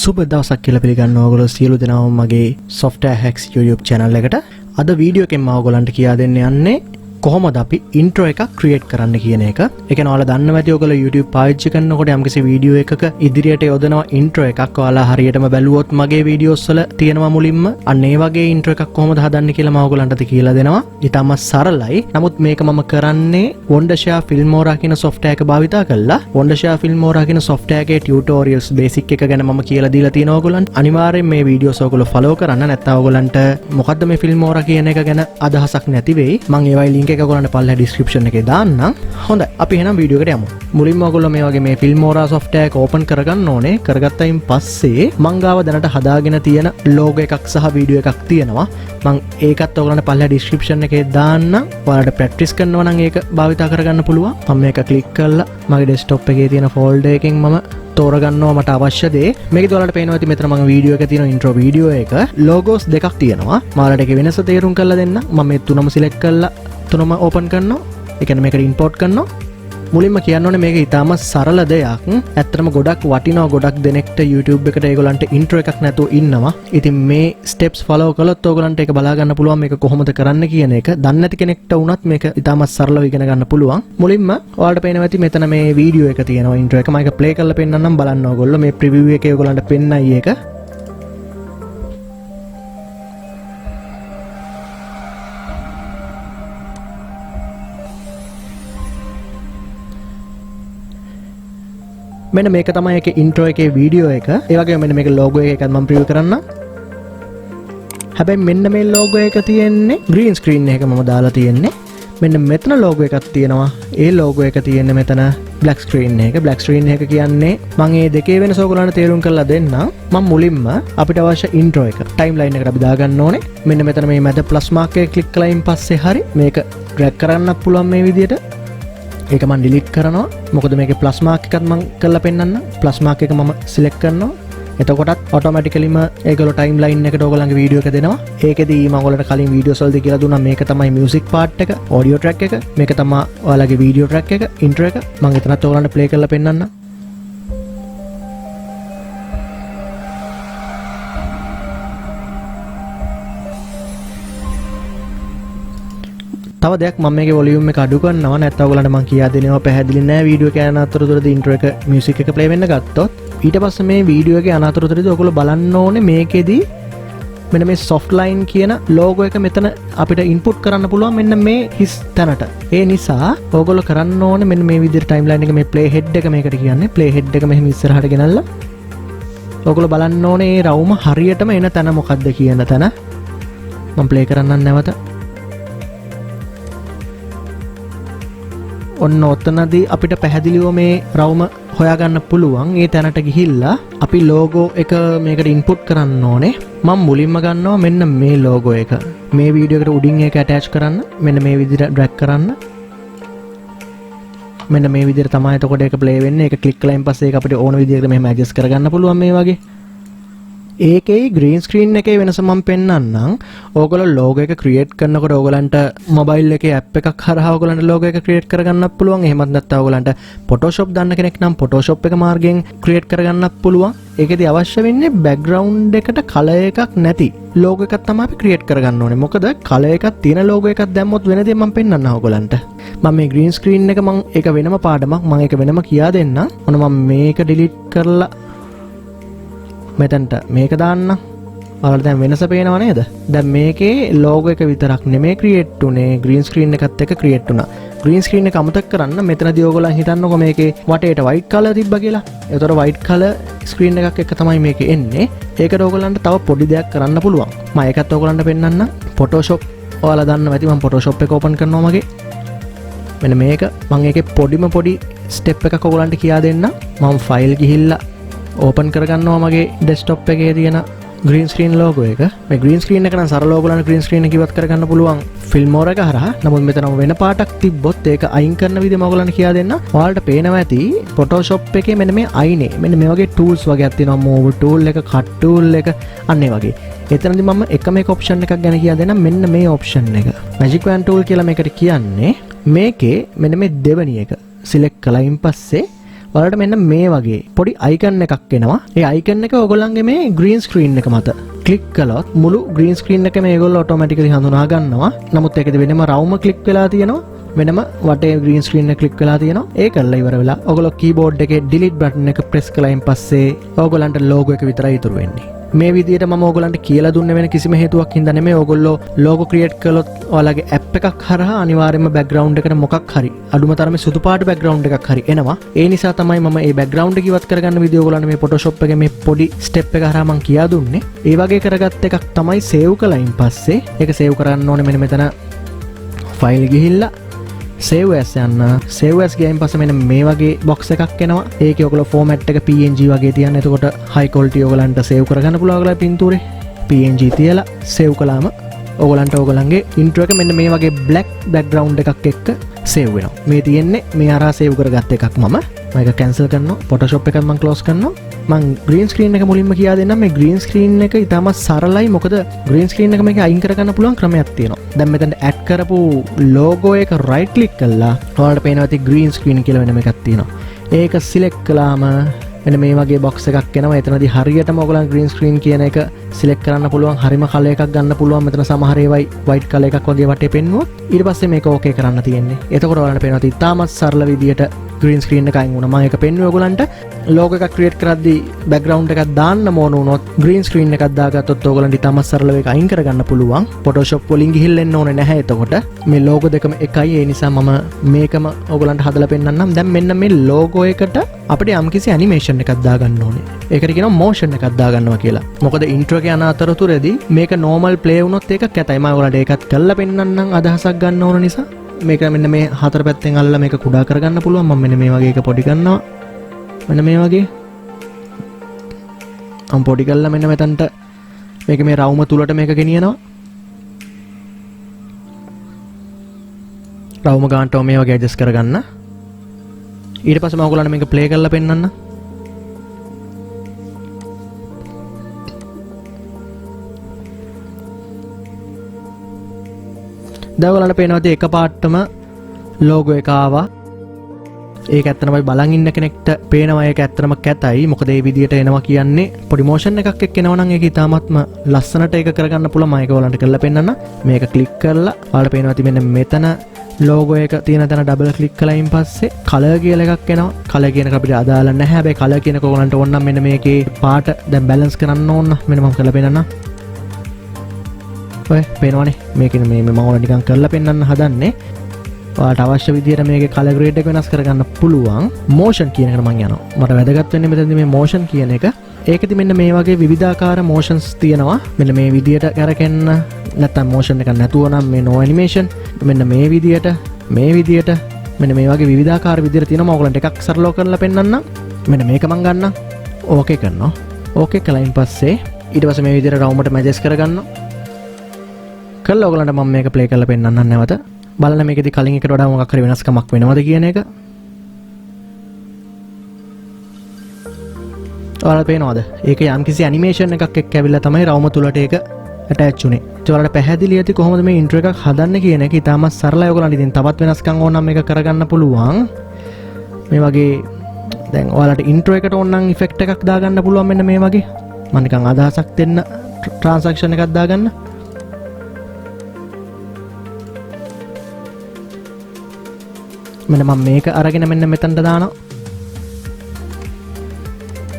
සුබ දවසක් කියලා පිළිගන්න ඕගොල්ලෝ සියලු දෙනාම මගේ software hacks YouTube channel එකට අද වීඩියෝ එකෙන් මම ඕගොල්ලන්ට කියා දෙන්න යන්නේ කොහොමද අපි intro එකක් create කරන්න කියන එක. ඒ කියන්නේ ඔයාලා දන්නවා ඇති ඔයගොල්ලෝ YouTube පාවිච්චි කරනකොට යම්කිසි වීඩියෝ එකක ඉදිරියට යොදනවා intro එකක්. ඔයාලා හරියටම බැලුවොත් මගේ වීඩියෝස් වල තියෙනවා මුලින්ම අන්න ඒ වගේ intro එකක් කොහොමද හදන්නේ කියලා මම ඕගොල්ලන්ට කියලා දෙනවා. ඊටම සරලයි. නමුත් මේක මම කරන්නේ Wondershare Filmora කියන software එක භාවිතා කරලා. Wondershare Filmora කියන software එකේ tutorials basic එක ගැන මම කියලා දීලා තියෙනවා ඕගොල්ලන්ට. අනිවාර්යෙන් මේ වීඩියෝස් ඕගොල්ලෝ follow කරන්න. නැත්නම් ඕගොල්ලන්ට මොකද්ද මේ Filmora කියන එක ගැන අදහසක් නැති වෙයි. මම ඒවයි link එක ඔයගොල්ලන්ට පල්ලෙහා description එකේ දාන්නම්. හොඳයි. අපි එහෙනම් වීඩියෝ එකට යමු. මුලින්ම ඔයගොල්ලෝ මේ වගේ මේ Filmora software එක open කරගන්න ඕනේ. කරගත්තයින් පස්සේ මං ගාව දැනට හදාගෙන තියෙන logo එකක් සහ වීඩියෝ එකක් තියෙනවා. මං ඒකත් ඔයගොල්ලන්ට පල්ලෙහා description එකේ දාන්නම්. ඔයාලට practice කරනවා නම් ඒක භාවිතා කරගන්න පුළුවන්. මම මේක click කරලා මගේ desktop එකේ තියෙන folder එකෙන් මම තෝරගන්නවා මට අවශ්‍ය දේ. මේකේ ඔයාලට පේනවා ඇති මෙතන මම වීඩියෝ එකේ තියෙන intro වීඩියෝ එක logos දෙකක් තියෙනවා. මම ඔයාලට ඒකේ වෙනස තේරුම් කරලා දෙන්න. මම මේ තුනම select කරලා තුනම open කරනවා. ඒ කියන්නේ මේකට import කරනවා. මුලින්ම කියන්න ඕනේ මේක ඊටාම සරල දෙයක්. ඇත්තටම ගොඩක් වටිනවා ගොඩක් දෙනෙක්ට YouTube එකට ඒගොල්ලන්ට intro එකක් නැතුව ඉන්නවා. ඉතින් මේ steps follow කළොත් ඕගොල්ලන්ට ඒක බලා ගන්න පුළුවන් මේක කොහොමද කරන්න කියන එක. දන්නේ නැති කෙනෙක්ට වුණත් මේක ඊටාම සරලව ඉගෙන ගන්න පුළුවන්. මුලින්ම ඔයාලට පේනවා ඇති මෙතන මේ වීඩියෝ එක තියෙනවා intro එක. මම ඒක play කරලා පෙන්නන්නම් බලන්න ඕගොල්ලෝ. මේ preview එකේ ඕගොල්ලන්ට පෙන්නයි ඒක. මෙන්න මේක තමයි ඒකේ intro එකේ වීඩියෝ එක. ඒ වගේම මෙන්න මේක logo එකත් මම preview කරන්නම්. හැබැයි මෙන්න මේ logo එක තියෙන්නේ green screen එකක මම දාලා තියෙන්නේ. මෙන්න මෙතන logo එකක් තියෙනවා. ඒ logo එක තියෙන්නේ මෙතන black screen එක. black screen එක කියන්නේ මම මේ දෙකේ වෙනස ඔයගොල්ලන්ට තේරුම් කරලා දෙන්නම්. මම මුලින්ම අපිට අවශ්‍ය intro එක timeline එකට අපි දාගන්න ඕනේ. මෙන්න මෙතන මේ මැද plus mark එක click කළයින් පස්සේ හරි මේක drag කරන්නත් පුළුවන් මේ විදියට. ඒක මම delete කරනවා. මොකද මේකේ plus mark එකක් මම කරලා පෙන්නන්න. plus mark එක මම select කරනවා. එතකොටත් automaticallyම ඒගොල්ලෝ timeline එකට ඕගොල්ලන්ගේ වීඩියෝ එක දෙනවා. ඒකෙදී මම ඔයාලට කලින් වීඩියෝස් වලදී කියලා දුන්නා මේක තමයි music part එක, audio track එක, මේක තමයි ඔයාලගේ video track එක, intro එක. මම එතනත් ඕගොල්ලන්ට play කරලා පෙන්නන්න. තව දෙයක් මම මේකේ වොලියුම් එක අඩු කරනවා. නැත්නම් ඔයගලන්ට මම කියා දෙනවා පැහැදිලි නෑ වීඩියෝ එක යන අතරතුරදී intro එක music එක play වෙන්න ගත්තොත්. ඊට පස්සේ මේ වීඩියෝ එකේ යන අතරතුරදී ඔයගොල්ලෝ බලන්න ඕනේ මේකෙදී මෙන්න මේ soft line කියන logo එක මෙතන අපිට input කරන්න පුළුවන් මෙන්න මේ හිස් තැනට. ඒ නිසා ඔයගොල්ලෝ කරන්න ඕනේ මෙන්න මේ විදිහට timeline එක මේ play head එක මේකට කියන්නේ play head එක මෙහෙම ඉස්සරහට ගෙනල්ලා ඔයගොල්ලෝ බලන්න ඕනේ මේ රවුම හරියටම එන තැන මොකක්ද කියන තැන. මම play කරන්නම් නැවත. ඔන්න ඔතනදී අපිට පැහැදිලිව මේ රවුම හොයාගන්න පුළුවන්. ඒ තැනට ගිහිල්ලා අපි logo එක මේකට input කරන්න ඕනේ. මම මුලින්ම ගන්නවා මෙන්න මේ logo එක. මේ වීඩියෝ එකට උඩින් ඒක attach කරන්න. මෙන්න මේ විදිහට drag කරන්න. මෙන්න මේ විදිහට තමයි එතකොට ඒක play වෙන්නේ. ඒක click කළායින් පස්සේ ඒක අපිට ඕන විදිහකට මෙහෙම adjust කරගන්න පුළුවන් මේ වගේ. ඒකේ green screen එකේ වෙනස මම පෙන්නන්නම්. ඕගොල්ලෝ logo එක create කරනකොට ඕගලන්ට mobile එකේ app එකක් හරහා ඕගලන්ට logo එක create කරගන්නත් පුළුවන්. එහෙමත් නැත්නම් ඕගලන්ට Photoshop දන්න කෙනෙක් නම් Photoshop එක මාර්ගයෙන් create කරගන්නත් පුළුවන්. ඒකෙදි අවශ්‍ය වෙන්නේ background එකට color එකක් නැති logo එකක් තමයි අපි create කරගන්න ඕනේ. මොකද color එකක් තියෙන logo එකක් දැම්මොත් වෙන දේ මම පෙන්නන්න ඕගලන්ට. මම මේ green screen එක මම ඒක වෙනම පාඩමක් මම ඒක වෙනම කියා දෙන්නම්. මොන මම මේක delete කරලා මෙතනට මේක දාන්න. ඔයාලට දැන් වෙනස පේනව නේද? දැන් මේකේ logo එක විතරක් නෙමෙයි create උනේ green screen එකත් එක්ක create වුණා. green screen එක අමතක කරන්න. මෙතනදී ඕගොල්ලන් හිතන්නකො මේකේ වටේට white color තිබ්බා කියලා. ඒතර white color screen එකක් එක්ක තමයි මේකේ එන්නේ. ඒකට ඕගොල්ලන්ට තව පොඩි දෙයක් කරන්න පුළුවන්. මම ඒකත් ඕගොල්ලන්ට පෙන්නන්නම්. Photoshop ඔයාලා දන්නවා ඇති. මම Photoshop එක open කරනවා මගේ. මෙන්න මේක මම ඒකේ පොඩි step එකක් ඕගොල්ලන්ට කියා දෙන්නම්. මම file ගිහිල්ලා open කරගන්නවා මගේ desktop එකේ තියෙන green screen logo එක. මේ green screen එක නම් සරල ඕගොල්ලන්ට green screen එක ඉවත් කරගන්න පුළුවන් Filmora එක හරහා. නමුත් මෙතන වෙන පාටක් තිබ්බොත් ඒක අයින් කරන විදිහ මම ඔයගොල්ලන්ට කියා දෙන්න. ඔයාලට පේනවා ඇති Photoshop එකේ මෙන්න මේ අයිනේ මෙන්න මේ වගේ tools වගේක් තියෙනවා. move tool එක, cut tool එක අන්න ඒ වගේ. එතනදී මම එකම එක option එකක් ගැන කියා දෙන්නම්. මෙන්න මේ option එක. magic wand tool කියලා මේකට කියන්නේ. මේකේ මෙන්න මේ දෙවෙනි එක select කළයින් පස්සේ ඔයාලට මෙන්න මේ වගේ පොඩි අයිකන් එකක් එනවා. ඒ අයිකන් එක ඔයගොල්ලන්ගේ මේ green screen එක මත ක්ලික් කළොත් මුළු green screen එකම මේගොල්ලෝ automatically හඳුනා ගන්නවා. නමුත් ඒකද වෙනම රවුම ක්ලික් වෙලා තියෙනවා. වෙනම වටේ green screen එක ක්ලික් වෙලා තියෙනවා. ඒක කරලා ඉවර වෙලා ඔයගොල්ලෝ keyboard එකේ delete button එක press කළායින් පස්සේ ඔයගොල්ලන්ට logo එක විතරයි ඉතුරු වෙන්නේ. මේ විදිහට මම ඔයගොල්ලන්ට කියලා දුන්නේ වෙන කිසිම හේතුවක් හින්දා නෙමෙයි. ඔයගොල්ලෝ logo create කළොත් ඔයාලගේ app එකක් හරහා අනිවාර්යයෙන්ම background එකට මොකක් හරි අඩුම තරමේ සුදු පාට background එකක් හරි එනවා. ඒ නිසා තමයි මම මේ background එක ඉවත් කරගන්න විදිය ඔයගොල්ලන්ට මේ Photoshop එකේ මේ පොඩි step එක හරහා මම කියා දුන්නේ. ඒ වගේ කරගත්ත එකක් තමයි save කළායින් පස්සේ ඒක save කරන්න ඕනේ මෙන්න මෙතන file ගිහිල්ලා save as යන්න. save as ගියයින් පස්සේ මෙන්න මේ වගේ box එකක් එනවා. ඒකේ ඔයගොල්ලෝ format එක PNG වගේ තියන්න. එතකොට high quality ඔයගලන්ට save කරගන්න පුළුවන් ඔයගලගේ පින්තූරේ. PNG තියලා save කළාම ඔයගලන්ට ඔයගලන්ගේ intro එක මෙන්න මේ වගේ black background එකක් එක්ක save වෙනවා. මේ තියෙන්නේ මේ හරහා save කරගත්ත එකක්. මම මේක cancel කරනවා. Photoshop එකත් මම close කරනවා. මම green screen එක මුලින්ම කියා දෙන්නම්. මේ green screen එක ඉතාමත් සරලයි. මොකද green screen එක මේක අයින් කරගන්න පුළුවන් ක්‍රමයක් තියෙනවා. දැන් මෙතන add කරපු logo එක right click කළා. ඔයාලට පේනවා ඇති green screen කියලා වෙන එකක් තියෙනවා. ඒක select කළාම මෙන්න මේ වගේ box එකක් එනවා. එතනදී හරියටම ඔයගොල්ලන් green screen කියන එක select කරන්න පුළුවන්. හරිම color එකක් ගන්න පුළුවන්. මෙතන සමහර ඒවායි white color එකක් වගේ වටේ පෙන්නුවොත් ඊට පස්සේ මේක okay කරන්න තියෙන්නේ. එතකොට ඔයාලට පේනවා ඇති ඉතාමත් සරල විදියට green screen එක අයින් වුණා. මම ඒක පෙන්නුවේ ඔයගොල්ලන්ට logo එකක් create කරද්දී background එකක් දාන්න ඕන වුණොත් green screen එකක් දාගත්තොත් ඔයගොල්ලන්ට ඉතාමත් සරලව ඒක අයින් කරගන්න පුළුවන්. Photoshop වලින් ගිහිල්ලා එන්න ඕනේ නැහැ. එතකොට මේ logo දෙකම එකයි. ඒ නිසා මම මේකම ඔයගොල්ලන්ට හදලා පෙන්නන්නම්. දැන් මෙන්න මේ logo එකට අපිට යම්කිසි animation එකක් දාගන්න ඕනේ. ඒකට කියනවා motion එකක් දාගන්නවා කියලා. මොකද intro එක යන අතරතුරදී මේක normal play වුණොත් ඒක කැතයි. මම ඔයාලට ඒකත් කරලා පෙන්නන්නම් අදහසක් ගන්න ඕන නිසා. මේක මෙන්න මේ හතර පැත්තෙන් අල්ලලා මේක කුඩා කරගන්න පුළුවන්. මම මෙන්න මේ වගේ එක පොඩි කරනවා. මෙන්න මේ වගේ. මම පොඩි කරලා මෙන්න මෙතනට මේක මේ රවුම තුලට මේක ගෙනියනවා. රවුම ගන්නට මේ වගේ ඇඩ්ජස්ට් කරගන්න. ඊට පස්සේ මම ඔයගොල්ලන්ට මේක ප්ලේ කරලා පෙන්නන්න. දැන් ඔයාලට පේනවා ඇති එකපාරටම logo එක ආවා. ඒක ඇත්තටම බලන් ඉන්න කෙනෙක්ට පේනවා ඒක ඇත්තටම කැතයි. මොකද මේ විදියට එනවා කියන්නේ පොඩි motion එකක් එක්ක එනවා නම් ඒක ඉතාමත්ම ලස්සනට ඒක කරගන්න පුළුවන්. මම ඒක ඔයාලන්ට කරලා පෙන්නන්න. මේක ක්ලික් කරලා ඔයාලට පේනවා ඇති මෙන්න මෙතන logo එක තියෙන තැන double click කළායින් පස්සේ color කියලා එකක් එනවා. color කියන එක අපිට අදාළ නැහැ. හැබැයි color කියන එක ඔයාලන්ට ඕන නම් මෙන්න මේකේ පාට දැන් balance කරන්න ඕන. මෙන්න මම කරලා පෙන්නන්න. ඔය පේනවනේ මේකෙන් මේ මම ඔයාලට නිකන් කරලා පෙන්නන්න හදන්නේ. ඔයාලට අවශ්‍ය විදියට මේකේ color grade එක වෙනස් කරගන්න පුළුවන්. motion කියන එකට මම යනවා. මට වැදගත් වෙන්නේ මෙතනදී මේ motion කියන එක. ඒකෙදි මෙන්න මේ වගේ විවිධාකාර motions තියෙනවා. මෙන්න මේ විදියට කරකෙන්න නැත්නම් motion එකක් නැතුව නම් මේ no animation. මෙන්න මේ විදියට මෙන්න මේ වගේ විවිධාකාර විදියට තියෙනවා. මම ඔයගලන්ට එකක් සරලව කරලා පෙන්නන්නම්. මෙන්න මේක මම ගන්නම්. ඕකේ කරනවා. ඕකේ කළායින් පස්සේ ඊට පස්සේ මේ විදියට රවුමට මැජස් කරගන්නවා. කළා ඔයගලන්ට මම මේක ප්ලේ කරලා පෙන්නන්නම් නැවත. බලන්න මේකෙදි කලින් එකට වඩා මොකක් හරි වෙනස්කමක් වෙනවද කියන එක. ඔයාලට පේනවද? ඒක යම්කිසි ඇනිමේෂන් එකක් එක්ක ඇවිල්ලා තමයි රවුම තුලට ඒක ඇටච් උනේ. ඔයාලට පැහැදිලි ඇති කොහොමද මේ ඉන්ට්‍රෝ එකක් හදන්නේ කියන එක. ඉතාමත් සරලයි. ඔයගොල්ලන්ට ඉතින් තවත් වෙනස්කම් ඕන නම් මේක කරගන්න පුළුවන්. මේ වගේ දැන් ඔයාලට ඉන්ට්‍රෝ එකට ඕන නම් ඉෆෙක්ට් එකක් දාගන්න පුළුවන්. මෙන්න මේ වගේ. මම නිකන් අදහසක් දෙන්න ට්‍රාන්සැක්ෂන් එකක් දාගන්න. මෙන්න මම මේක අරගෙන මෙන්න මෙතනට දානවා.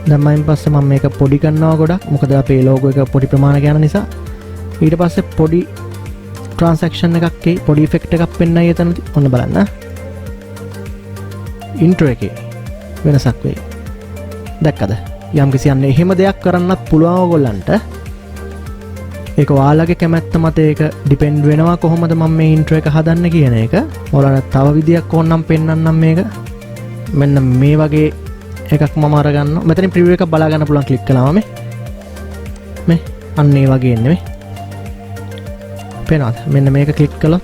දැන් මයින් පස්සේ මම මේක පොඩි කරනවා ගොඩක්. මොකද අපේ logo එක පොඩි ප්‍රමාණයක් යන නිසා. ඊට පස්සේ පොඩි ට්‍රාන්සැක්ෂන් එකක් එයි. පොඩි ඉෆෙක්ට් එකක් පෙන්නයි එතනදී. ඔන්න බලන්න. ඉන්ට්‍රෝ එකේ වෙනසක් වෙයි. දැක්කද? යම්කිසි අන්න එහෙම දෙයක් කරන්නත් පුළුවන් ඔයගොල්ලන්ට. ඒක ඔයාලගේ කැමැත්ත මත ඒක ඩිපෙන්ඩ් වෙනවා කොහොමද මම මේ ඉන්ට්‍රෝ එක හදන්නේ කියන එක. ඔයාලට තව විදියක් ඕන නම් පෙන්නන්නම් මේක. මෙන්න මේ වගේ එකක් මම අරගන්නවා. මෙතනින් ප්‍රිවිව් එකක් බලා ගන්න පුළුවන් ක්ලික් කළාම මේ අන්න ඒ වගේ එන්නේ මේ. පේනවද? මෙන්න මේක ක්ලික් කළොත්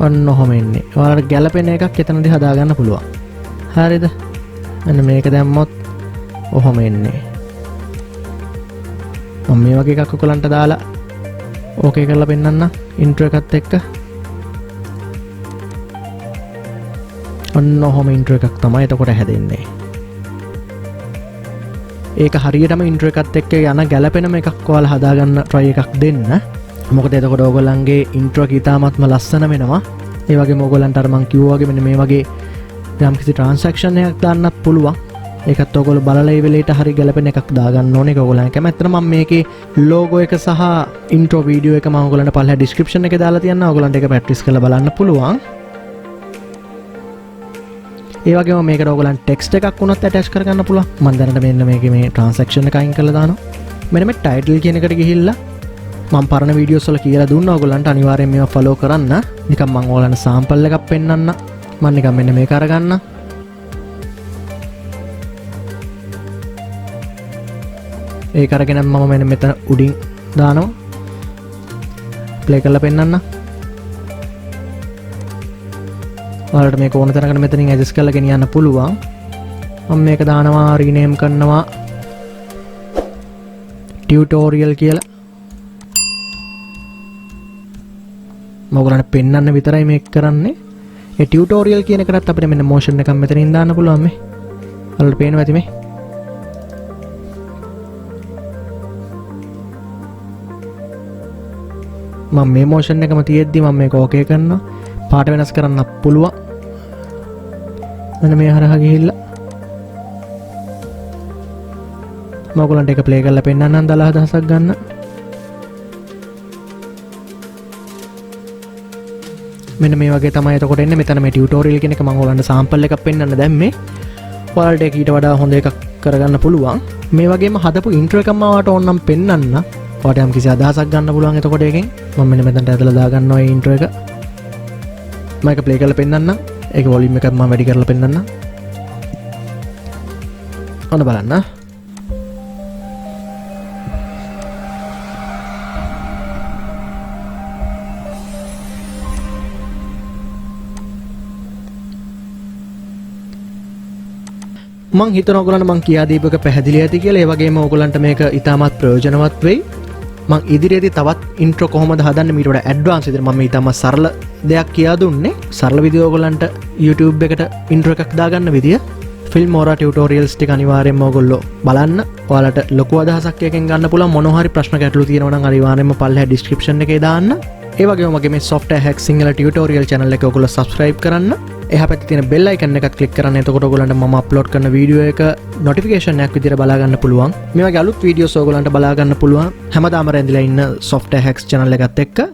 ඔන්න ඔහොම එන්නේ. ඔයාලට ගැළපෙන එකක් එතනදී හදා ගන්න පුළුවන්. හරිද? මෙන්න මේක දැම්මොත් ඔහොම එන්නේ. මම මේ වගේ එකක් ඔයගලන්ට දාලා ඕකේ කරලා පෙන්නන්න ඉන්ට්‍රෝ එකත් එක්ක. ඔන්න ඔහොම ඉන්ට්‍රෝ එකක් තමයි එතකොට හැදෙන්නේ. ඒක හරියටම ඉන්ට්‍රෝ එකත් එක්ක යන ගැලපෙනම එකක් ඔයාලා හදාගන්න try එකක් දෙන්න. මොකද එතකොට ඕගොල්ලන්ගේ ඉන්ට්‍රෝ එක ඉතාමත්ම ලස්සන වෙනවා. ඒ වගේම ඕගොල්ලන්ට අර මං කිව්වා වගේ මෙන්න මේ වගේ යම්කිසි ට්‍රාන්සැක්ෂන් එකක් දාන්නත් පුළුවන්. ඒකත් ඔයගොල්ලෝ බලලා ඒ වෙලේට හරි ගැලපෙන එකක් දාගන්න ඕනේ. ඒක ඔයගොල්ලන් කැමැත්තට මම මේකේ ලෝගෝ එක සහ ඉන්ට්‍රෝ වීඩියෝ එක මම ඔයගොල්ලන්ට පල්ලා ඩිස්ක්‍රිප්ෂන් එකේ දාලා තියන්නම්. ඔයගොල්ලන්ට ඒක ප්‍රැක්ටිස් කරලා බලන්න පුළුවන්. ඒ වගේම මේකට ඔයගොල්ලන් ටෙක්ස්ට් එකක් වුණත් ඇටච් කරගන්න පුළුවන්. මම දැනට මෙන්න මේකේ මේ ට්‍රාන්සැක්ෂන් එක අයින් කරලා දානවා. මෙන්න මේ ටයිටල් කියන එකට ගිහිල්ලා මම පරණ වීඩියෝස් වල කියලා දුන්නා ඔයගොල්ලන්ට අනිවාර්යෙන් මේවා ෆලෝ කරන්න. නිකන් මම ඔයගොල්ලන්ට සාම්පල් එකක් පෙන්නන්න. මම නිකන් මෙන්න මේක අරගන්න. ඒක අරගෙන මම මෙන්න මෙතන උඩින් දානවා. ප්ලේ කරලා පෙන්නන්න. ඔයාලට මේක ඕන තරකට මෙතනින් ඇඩ්ජස්ට් කරලා ගෙනියන්න පුළුවන්. මම මේක දානවා රීනේම් කරනවා ටියුටෝරියල් කියලා. මම ඔයගලන්ට පෙන්නන්න විතරයි මේක කරන්නේ. ඒ ටියුටෝරියල් කියන එකටත් අපිට මෙන්න මොෂන් එකක් මෙතනින් දාන්න පුළුවන් මේ. ඔයාලට පේනවා ඇති මේ. මම මේ මොෂන් එකම තියෙද්දි මම මේක ඕකේ කරනවා. පාට වෙනස් කරන්න පුළුවන්. මෙන්න මේ හරහා ගිහිල්ලා මම ඔයගලන්ට ඒක ප්ලේ කරලා පෙන්නන්නම් 10000ක් ගන්න. මෙන්න මේ වගේ තමයි එතකොට එන්නේ. මෙතන මේ ටියුටෝරියල් කියන එක මම ඔයගලන්ට සාම්පල් එකක් පෙන්නන්න දැම්මේ. ඔයාලට ඒක ඊට වඩා හොඳ එකක් කරගන්න පුළුවන්. මේ වගේම හදපු ඉන්ට්‍රෝ එකක් මම ඔයාලට ඕනනම් පෙන්නන්න. ඔයාලට යම් කිසි අදහසක් ගන්න පුළුවන් එතකොට එකෙන්. මම මෙන්න මෙතනට ඇදලා දාගන්නවා මේ ඉන්ට්‍රෝ එක. මම ඒක ප්ලේ කරලා පෙන්නන්නම්. ඒක වොලියුම් එකත් මම වැඩි කරලා පෙන්නන්නම්. ඔන්න බලන්න. මං හිතනවා ඔයගොල්ලන්ට මං කියා දීපු එක පැහැදිලි ඇති කියලා. ඒ වගේම ඔයගොල්ලන්ට මේක ඉතාමත් ප්‍රයෝජනවත් වෙයි. මං ඉදිරියේදී තවත් ඉන්ට්‍රෝ කොහොමද හදන්නේ මීට වඩා ඇඩ්වාන්ස් විදිහට මම ඉතාමත් සරල දෙයක් කියා දුන්නේ. සරල විදිහට ඔයගොල්ලන්ට YouTube එකට ඉන්ට්‍රෝ එකක් දාගන්න විදිය Filmora tutorials ටික අනිවාර්යයෙන්ම ඔයගොල්ලෝ බලන්න. ඔයාලට ලොකු අදහසක් එකෙන් ගන්න පුළුවන්. මොනවා හරි ප්‍රශ්න ගැටලු තියෙනවා නම් අනිවාර්යයෙන්ම පල්ලෙහා description එකේ දාන්න. ඒ වගේම මගේ මේ software hack Sinhala tutorial channel එක ඔයගොල්ලෝ subscribe කරන්න. එහා පැත්තේ තියෙන bell icon එකත් click කරන්න. එතකොට ඔයගොල්ලන්ට මම upload කරන වීඩියෝ එක notification එකක් විදිහට බලා ගන්න පුළුවන්. මේ වගේ අලුත් වීඩියෝස් ඔයගොල්ලන්ට බලා ගන්න පුළුවන්. හැමදාම රැඳිලා ඉන්න software hacks channel එකත් එක්ක.